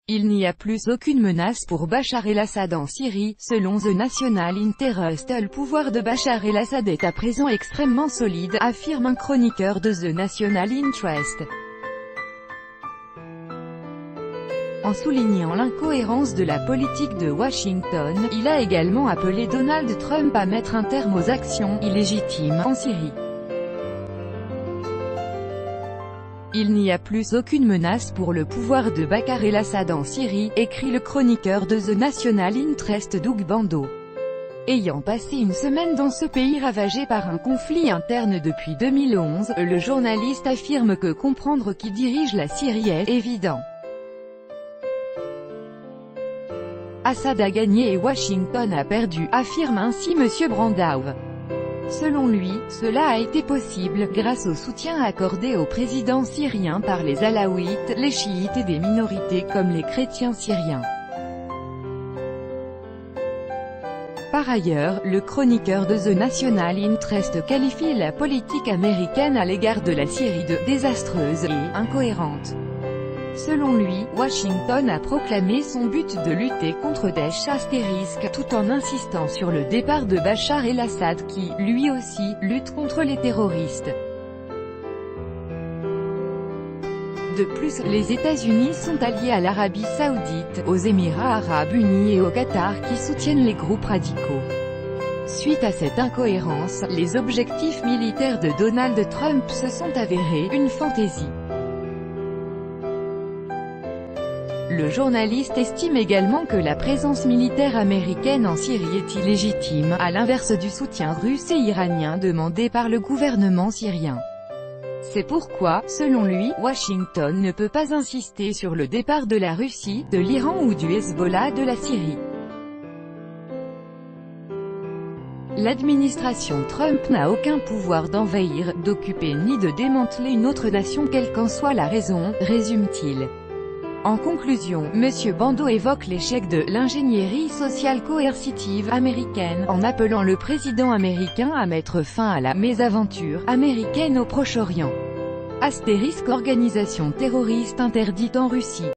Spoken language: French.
Il n'y a plus aucune menace pour Bachar el-Assad en Syrie, selon The National Interest. Le pouvoir de Bachar el-Assad est à présent extrêmement solide, affirme un chroniqueur de The National Interest. En soulignant l'incohérence de la politique de Washington, il a également appelé Donald Trump à mettre un terme aux actions illégitimes en Syrie. Il n'y a plus aucune menace pour le pouvoir de Bachar el-Assad en Syrie, écrit le chroniqueur de The National Interest Doug Bandow. Ayant passé une semaine dans ce pays ravagé par un conflit interne depuis 2011, le journaliste affirme que comprendre qui dirige la Syrie est évident. Assad a gagné et Washington a perdu, affirme ainsi M. Bandow. Selon lui, cela a été possible, grâce au soutien accordé au président syrien par les Alaouites, les chiites et des minorités comme les chrétiens syriens. Par ailleurs, le chroniqueur de The National Interest qualifie la politique américaine à l'égard de la Syrie de « désastreuse » et « incohérente ». Selon lui, Washington a proclamé son but de lutter contre Daesh * tout en insistant sur le départ de Bachar el-Assad qui, lui aussi, lutte contre les terroristes. De plus, les États-Unis sont alliés à l'Arabie Saoudite, aux Émirats Arabes Unis et au Qatar qui soutiennent les groupes radicaux. Suite à cette incohérence, les objectifs militaires de Donald Trump se sont avérés une fantaisie. Le journaliste estime également que la présence militaire américaine en Syrie est illégitime, à l'inverse du soutien russe et iranien demandé par le gouvernement syrien. C'est pourquoi, selon lui, Washington ne peut pas insister sur le départ de la Russie, de l'Iran ou du Hezbollah de la Syrie. L'administration Trump n'a aucun pouvoir d'envahir, d'occuper ni de démanteler une autre nation quelle qu'en soit la raison, résume-t-il. En conclusion, M. Bandow évoque l'échec de l'ingénierie sociale coercitive américaine, en appelant le président américain à mettre fin à la mésaventure américaine au Proche-Orient. * Organisation terroriste interdite en Russie.